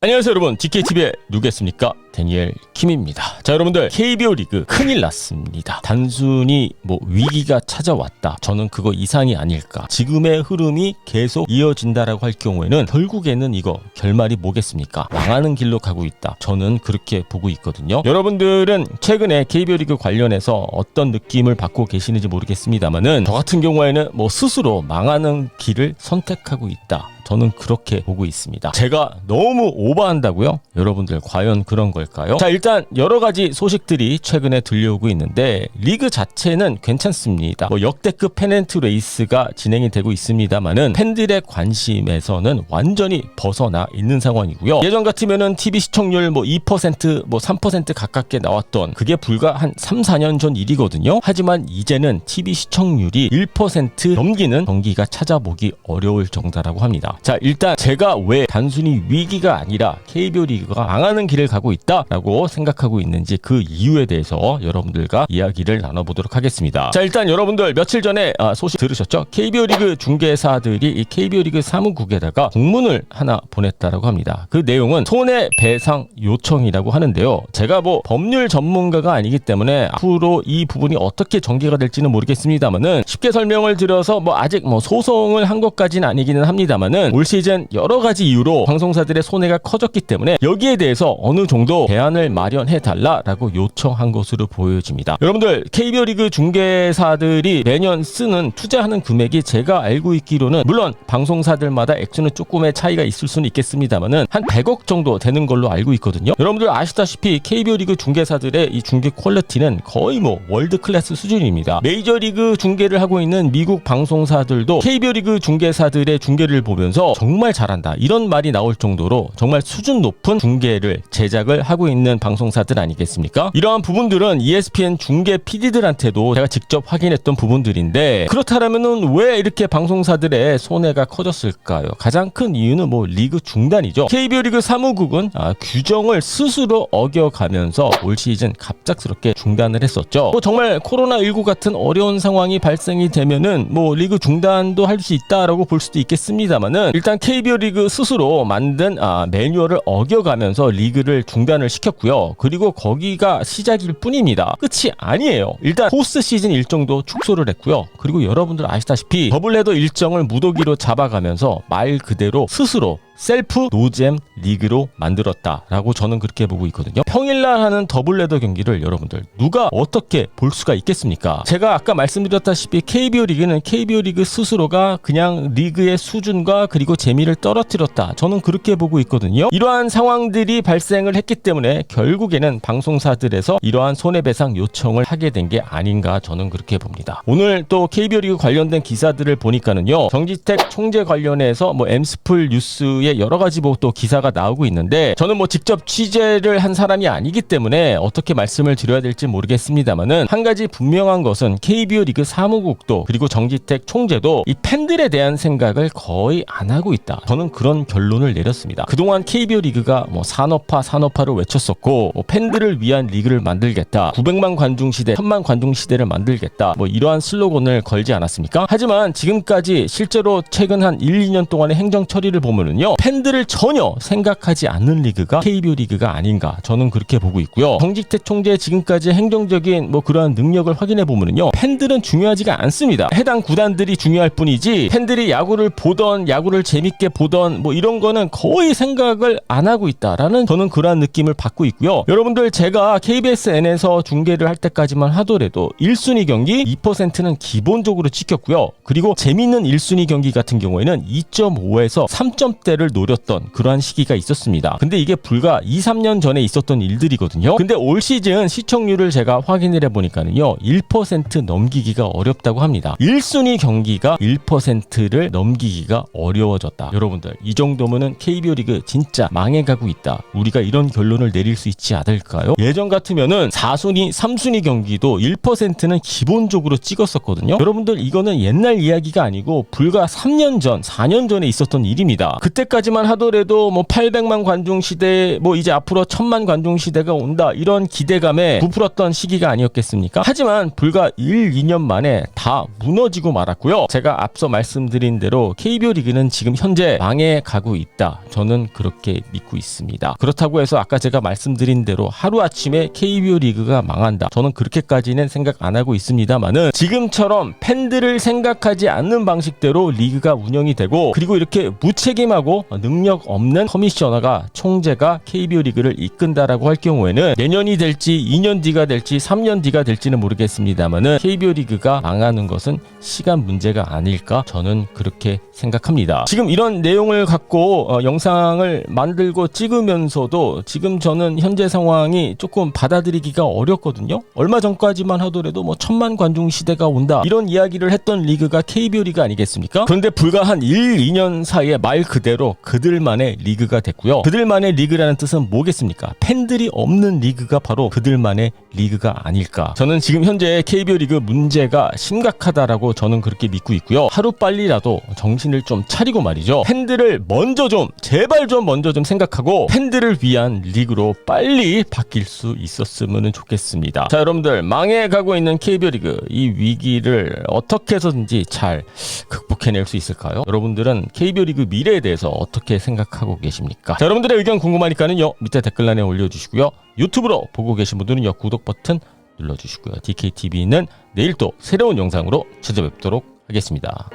안녕하세요 여러분, DKTV의 누구겠습니까? 데니엘 킴입니다. 자, 여러분들, KBO 리그 큰일 났습니다. 단순히 위기가 찾아왔다, 저는 그거 이상이 아닐까, 지금의 흐름이 계속 이어진다라고 할 경우에는 결국에는 이거 결말이 뭐겠습니까? 망하는 길로 가고 있다, 저는 그렇게 보고 있거든요. 여러분들은 최근에 KBO 리그 관련해서 어떤 느낌을 받고 계시는지 모르겠습니다만은, 저 같은 경우에는 스스로 망하는 길을 선택하고 있다, 저는 그렇게 보고 있습니다. 제가 너무 오버한다고요? 여러분들, 과연 그런 걸까요? 자, 일단 여러 가지 소식들이 최근에 들려오고 있는데, 리그 자체는 괜찮습니다. 역대급 페넌트 레이스가 진행이 되고 있습니다만은 팬들의 관심에서는 완전히 벗어나 있는 상황이고요. 예전 같으면은 TV 시청률 2%, 3% 가깝게 나왔던 그게 불과 한 3, 4년 전 일이거든요. 하지만 이제는 TV 시청률이 1% 넘기는 경기가 찾아보기 어려울 정도라고 합니다. 자, 일단 제가 왜 단순히 위기가 아니라 KBO 리그가 망하는 길을 가고 있다라고 생각하고 있는지, 그 이유에 대해서 여러분들과 이야기를 나눠보도록 하겠습니다. 자, 일단 여러분들 며칠 전에 소식 들으셨죠? KBO 리그 중개사들이 이 KBO 리그 사무국에다가 공문을 하나 보냈다라고 합니다. 그 내용은 손해배상 요청이라고 하는데요. 제가 법률 전문가가 아니기 때문에 앞으로 이 부분이 어떻게 전개가 될지는 모르겠습니다만은, 쉽게 설명을 드려서 아직 소송을 한 것까지는 아니기는 합니다만은, 올 시즌 여러 가지 이유로 방송사들의 손해가 커졌기 때문에 여기에 대해서 어느 정도 대안을 마련해 달라라고 요청한 것으로 보여집니다. 여러분들, KBO 리그 중개사들이 매년 쓰는 투자하는 금액이 제가 알고 있기로는, 물론 방송사들마다 액수는 조금의 차이가 있을 수는 있겠습니다만은 한 100억 정도 되는 걸로 알고 있거든요. 여러분들 아시다시피 KBO 리그 중개사들의 이 중개 퀄리티는 거의 월드 클래스 수준입니다. 메이저리그 중개를 하고 있는 미국 방송사들도 KBO 리그 중개사들의 중개를 보면서 정말 잘한다, 이런 말이 나올 정도로 정말 수준 높은 중계를 제작을 하고 있는 방송사들 아니겠습니까? 이러한 부분들은 ESPN 중계 PD들한테도 제가 직접 확인했던 부분들인데, 그렇다면은 왜 이렇게 방송사들의 손해가 커졌을까요? 가장 큰 이유는 리그 중단이죠. KBO 리그 사무국은 규정을 스스로 어겨가면서 올 시즌 갑작스럽게 중단을 했었죠. 정말 코로나19 같은 어려운 상황이 발생이 되면은 리그 중단도 할 수 있다라고 볼 수도 있겠습니다만은, 일단 KBO 리그 스스로 만든 매뉴얼을 어겨가면서 리그를 중단을 시켰고요. 그리고 거기가 시작일 뿐입니다. 끝이 아니에요. 일단 포스트 시즌 일정도 축소를 했고요. 그리고 여러분들 아시다시피 더블헤더 일정을 무더기로 잡아가면서 말 그대로 스스로 셀프 노잼 리그로 만들었다라고 저는 그렇게 보고 있거든요. 평일날 하는 더블헤더 경기를 여러분들 누가 어떻게 볼 수가 있겠습니까? 제가 아까 말씀드렸다시피 KBO 리그는 KBO 리그 스스로가 그냥 리그의 수준과 그리고 재미를 떨어뜨렸다, 저는 그렇게 보고 있거든요. 이러한 상황들이 발생을 했기 때문에 결국에는 방송사들에서 이러한 손해배상 요청을 하게 된 게 아닌가, 저는 그렇게 봅니다. 오늘 또 KBO 리그 관련된 기사들을 보니까는요, 정지택 총재 관련해서 엠스플 뉴스에 여러 가지 또 기사가 나오고 있는데, 저는 직접 취재를 한 사람이 아니기 때문에 어떻게 말씀을 드려야 될지 모르겠습니다만은, 한 가지 분명한 것은 KBO 리그 사무국도 그리고 정지택 총재도 이 팬들에 대한 생각을 거의 안 하고 있다, 저는 그런 결론을 내렸습니다. 그동안 KBO 리그가 산업화를 외쳤었고, 팬들을 위한 리그를 만들겠다, 900만 관중 시대, 1000만 관중 시대를 만들겠다, 이러한 슬로건을 걸지 않았습니까? 하지만 지금까지 실제로 최근 한 1, 2년 동안의 행정 처리를 보면은요, 팬들을 전혀 생각하지 않는 리그가 KBO 리그가 아닌가, 저는 그렇게 보고 있고요. 정지택 총재의 지금까지 행정적인 그러한 능력을 확인해 보면은요, 팬들은 중요하지가 않습니다. 해당 구단들이 중요할 뿐이지, 팬들이 야구를 보던, 야구를 재밌게 보던 이런 거는 거의 생각을 안 하고 있다라는, 저는 그러한 느낌을 받고 있고요. 여러분들, 제가 KBSN에서 중계를 할 때까지만 하더라도 1순위 경기 2%는 기본적으로 찍혔고요. 그리고 재밌는 1순위 경기 같은 경우에는 2.5에서 3점대를 노렸던 그러한 시기가 있었습니다. 근데 이게 불과 2, 3년 전에 있었던 일들이거든요. 근데 올 시즌 시청률을 제가 확인을 해보니까는요, 1% 넘기기가 어렵다고 합니다. 1순위 경기가 1%를 넘기기가 어려워졌다. 여러분들, 이 정도면은 KBO 리그 진짜 망해가고 있다, 우리가 이런 결론을 내릴 수 있지 않을까요? 예전 같으면은 4순위, 3순위 경기도 1%는 기본적으로 찍었었거든요. 여러분들, 이거는 옛날 이야기가 아니고 불과 3년 전, 4년 전에 있었던 일입니다. 그때까지 그때까지만 하더라도 뭐 800만 관중 시대, 뭐 이제 앞으로 1000만 관중 시대가 온다, 이런 기대감에 부풀었던 시기가 아니었겠습니까? 하지만 불과 1, 2년 만에 다 무너지고 말았고요. 제가 앞서 말씀드린 대로 KBO 리그는 지금 현재 망해가고 있다, 저는 그렇게 믿고 있습니다. 그렇다고 해서 아까 제가 말씀드린 대로 하루아침에 KBO 리그가 망한다, 저는 그렇게까지는 생각 안 하고 있습니다만은, 지금처럼 팬들을 생각하지 않는 방식대로 리그가 운영이 되고, 그리고 이렇게 무책임하고 능력 없는 커미셔너가, 총재가 KBO 리그를 이끈다라고 할 경우에는 내년이 될지 2년 뒤가 될지 3년 뒤가 될지는 모르겠습니다만은 KBO 리그가 망하는 것은 시간 문제가 아닐까, 저는 그렇게 생각합니다. 지금 이런 내용을 갖고 영상을 만들고 찍으면서도 지금 저는 현재 상황이 조금 받아들이기가 어렵거든요. 얼마 전까지만 하더라도 뭐 1000만 관중 시대가 온다, 이런 이야기를 했던 리그가 KBO 리그 아니겠습니까? 그런데 불과 한 1, 2년 사이에 말 그대로 그들만의 리그가 됐고요. 그들만의 리그라는 뜻은 뭐겠습니까? 팬들이 없는 리그가 바로 그들만의 리그가 아닐까. 저는 지금 현재 KBO 리그 문제가 심각하다라고 저는 그렇게 믿고 있고요. 하루빨리라도 정신을 좀 차리고 말이죠. 팬들을 먼저 좀, 제발 좀 먼저 좀 생각하고 팬들을 위한 리그로 빨리 바뀔 수 있었으면 좋겠습니다. 자, 여러분들, 망해가고 있는 KBO 리그, 이 위기를 어떻게 해서든지 잘 극복해낼 수 있을까요? 여러분들은 KBO 리그 미래에 대해서 어떻게 생각하고 계십니까? 자, 여러분들의 의견 궁금하니까는요, 밑에 댓글란에 올려주시고요. 유튜브로 보고 계신 분들은요, 구독 버튼 눌러주시고요. DKTV는 내일 또 새로운 영상으로 찾아뵙도록 하겠습니다.